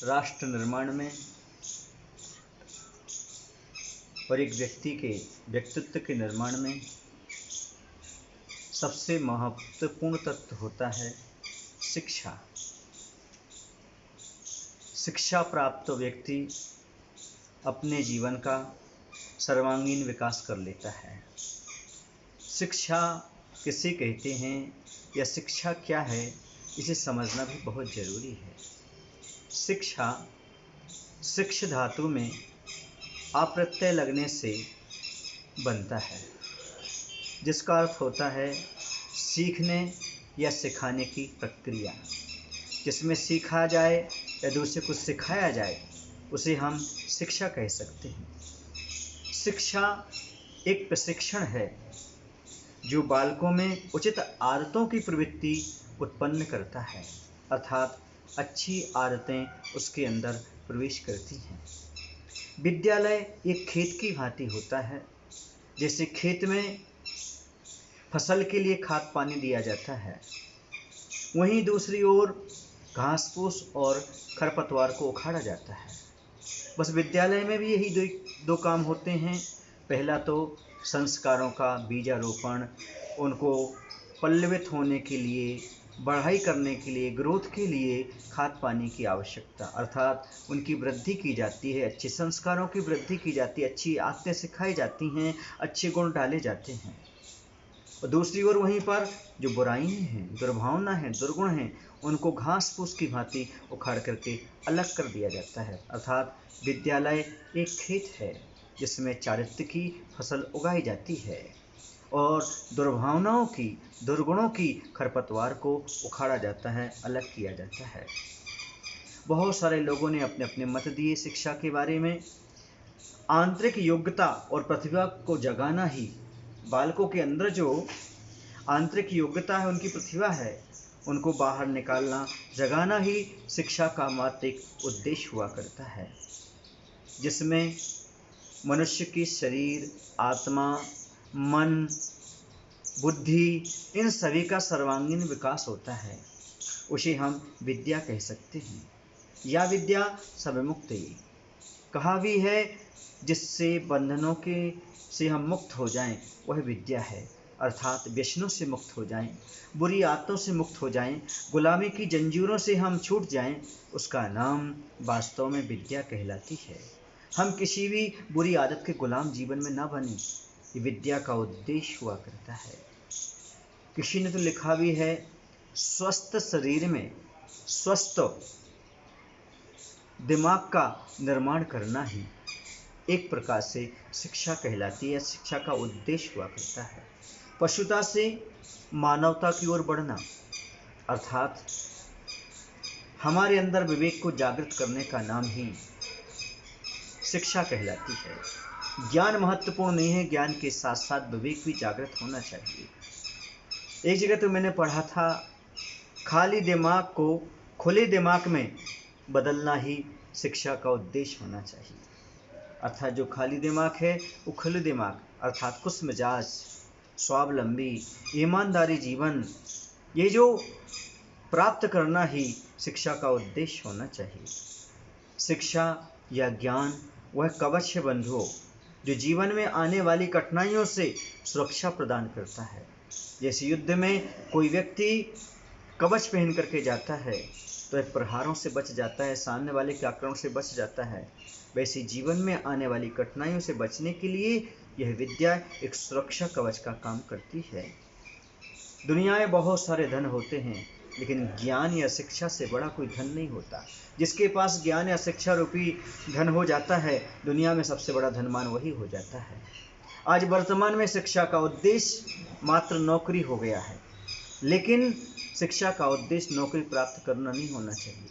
राष्ट्र निर्माण में और एक व्यक्ति के व्यक्तित्व के निर्माण में सबसे महत्वपूर्ण तत्व होता है शिक्षा। शिक्षा प्राप्त व्यक्ति अपने जीवन का सर्वांगीण विकास कर लेता है। शिक्षा किसे कहते हैं या शिक्षा क्या है, इसे समझना भी बहुत जरूरी है। शिक्षा शिक्ष धातु में अप्रत्यय लगने से बनता है, जिसका अर्थ होता है सीखने या सिखाने की प्रक्रिया। जिसमें सीखा जाए या दूसरे को सिखाया जाए उसे हम शिक्षा कह सकते हैं। शिक्षा एक प्रशिक्षण है जो बालकों में उचित आदतों की प्रवृत्ति उत्पन्न करता है, अर्थात अच्छी आदतें उसके अंदर प्रवेश करती हैं। विद्यालय एक खेत की भांति होता है। जैसे खेत में फसल के लिए खाद पानी दिया जाता है, वहीं दूसरी ओर घास फूस और खरपतवार को उखाड़ा जाता है। बस विद्यालय में भी यही दो काम होते हैं। पहला तो संस्कारों का बीजारोपण, उनको पल्लवित होने के लिए, बढ़ाई करने के लिए, ग्रोथ के लिए खाद पानी की आवश्यकता, अर्थात उनकी वृद्धि की जाती है, अच्छे संस्कारों की वृद्धि की जाती है, अच्छी आदतें सिखाई जाती हैं, अच्छे गुण डाले जाते हैं। और दूसरी ओर वहीं पर जो बुराइयां हैं, दुर्भावना है, दुर्गुण हैं, उनको घास फूस की भांति उखाड़ करके अलग कर दिया जाता है। अर्थात विद्यालय एक खेत है जिसमें चारित्र्य की फसल उगाई जाती है और दुर्भावनाओं की, दुर्गुणों की खरपतवार को उखाड़ा जाता है, अलग किया जाता है। बहुत सारे लोगों ने अपने अपने मत दिए शिक्षा के बारे में। आंतरिक योग्यता और प्रतिभा को जगाना ही, बालकों के अंदर जो आंतरिक योग्यता है, उनकी प्रतिभा है, उनको बाहर निकालना, जगाना ही शिक्षा का मात्र एक उद्देश्य हुआ करता है, जिसमें मनुष्य की शरीर, आत्मा, मन, बुद्धि, इन सभी का सर्वांगीण विकास होता है। उसे हम विद्या कह सकते हैं। या विद्या सबमुक्त। कहा भी है जिससे बंधनों के से हम मुक्त हो जाएं वह विद्या है, अर्थात व्यसनों से मुक्त हो जाएं, बुरी आदतों से मुक्त हो जाएं, गुलामी की जंजीरों से हम छूट जाएं, उसका नाम वास्तव में विद्या कहलाती है। हम किसी भी बुरी आदत के गुलाम जीवन में न बने, ये विद्या का उद्देश्य हुआ करता है। किसी ने तो लिखा भी है, स्वस्थ शरीर में स्वस्थ दिमाग का निर्माण करना ही एक प्रकार से शिक्षा कहलाती है, शिक्षा का उद्देश्य हुआ करता है। पशुता से मानवता की ओर बढ़ना, अर्थात हमारे अंदर विवेक को जागृत करने का नाम ही शिक्षा कहलाती है। ज्ञान महत्वपूर्ण नहीं है, ज्ञान के साथ साथ विवेक भी जागृत होना चाहिए। एक जगह तो मैंने पढ़ा था, खाली दिमाग को खुले दिमाग में बदलना ही शिक्षा का उद्देश्य होना चाहिए। अर्थात जो खाली दिमाग है वो खुले दिमाग, अर्थात खुश मिजाज, स्वावलंबी, ईमानदारी जीवन, ये जो प्राप्त करना ही शिक्षा का उद्देश्य होना चाहिए। शिक्षा या ज्ञान वह कवच है बंधुओं, जो जीवन में आने वाली कठिनाइयों से सुरक्षा प्रदान करता है। जैसे युद्ध में कोई व्यक्ति कवच पहन करके जाता है तो एक प्रहारों से बच जाता है, सामने वाले के आक्रमण से बच जाता है, वैसे जीवन में आने वाली कठिनाइयों से बचने के लिए यह विद्या एक सुरक्षा कवच का काम करती है। दुनिया में बहुत सारे धन होते हैं, लेकिन ज्ञान या शिक्षा से बड़ा कोई धन नहीं होता। जिसके पास ज्ञान या शिक्षा रूपी धन हो जाता है, दुनिया में सबसे बड़ा धनवान वही हो जाता है। आज वर्तमान में शिक्षा का उद्देश्य मात्र नौकरी हो गया है, लेकिन शिक्षा का उद्देश्य नौकरी प्राप्त करना नहीं होना चाहिए।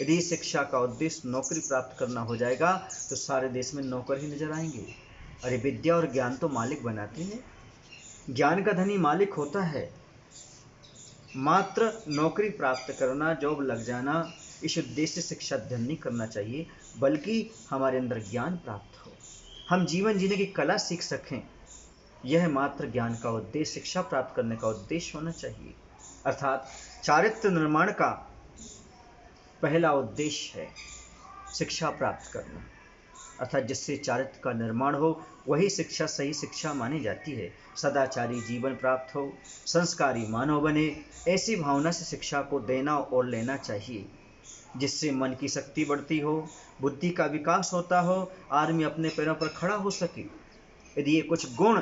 यदि शिक्षा का उद्देश्य नौकरी प्राप्त करना हो जाएगा तो सारे देश में नौकर ही नजर आएंगे। अरे विद्या और ज्ञान तो मालिक बनाते हैं, ज्ञान का धनी मालिक होता है। मात्र नौकरी प्राप्त करना, जॉब लग जाना, इस उद्देश्य से शिक्षा अध्ययन नहीं करना चाहिए, बल्कि हमारे अंदर ज्ञान प्राप्त हो, हम जीवन जीने की कला सीख सकें, यह मात्र ज्ञान का उद्देश्य, शिक्षा प्राप्त करने का उद्देश्य होना चाहिए। अर्थात चारित्र्य निर्माण का पहला उद्देश्य है शिक्षा प्राप्त करना, अर्थात जिससे चारित्र का निर्माण हो वही शिक्षा सही शिक्षा मानी जाती है। सदाचारी जीवन प्राप्त हो, संस्कारी मानव बने, ऐसी भावना से शिक्षा को देना और लेना चाहिए, जिससे मन की शक्ति बढ़ती हो, बुद्धि का विकास होता हो, आदमी अपने पैरों पर खड़ा हो सके। यदि ये कुछ गुण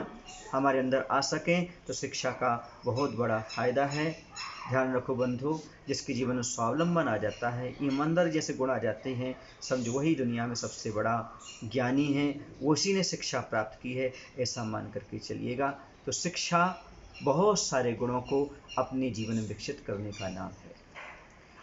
हमारे अंदर आ सकें तो शिक्षा का बहुत बड़ा फायदा है। ध्यान रखो बंधु, जिसके जीवन में स्वावलंबन आ जाता है, ईमानदारी जैसे गुण आ जाते हैं, समझो वही दुनिया में सबसे बड़ा ज्ञानी है, उसी ने शिक्षा प्राप्त की है, ऐसा मान करके चलिएगा। तो शिक्षा बहुत सारे गुणों को अपने जीवन में विकसित करने का नाम है,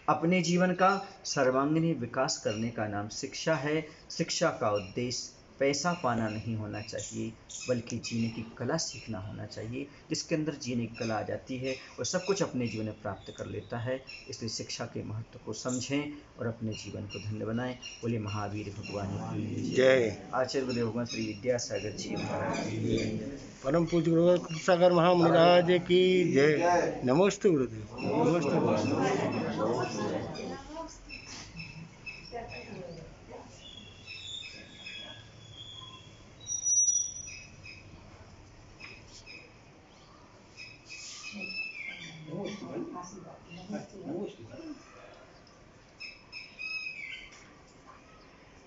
अपने जीवन का सर्वांगीण विकास करने का नाम शिक्षा है। शिक्षा का उद्देश्य पैसा पाना नहीं होना चाहिए, बल्कि जीने की कला सीखना होना चाहिए। जिसके अंदर जीने की कला आ जाती है वो सब कुछ अपने जीवन में प्राप्त कर लेता है। इसलिए शिक्षा के महत्व को समझें और अपने जीवन को धन्य बनाएं। बोले महावीर भगवान की जय। आचार्य गुरुदेव भगवान श्री विद्यासागर जी महाराज की जय। परम पूज्य गुरुदेव सागर महामुनिराज की जय। नमस्ते गुरुदेव, नमस्ते गुरुदेव। नमस्ते।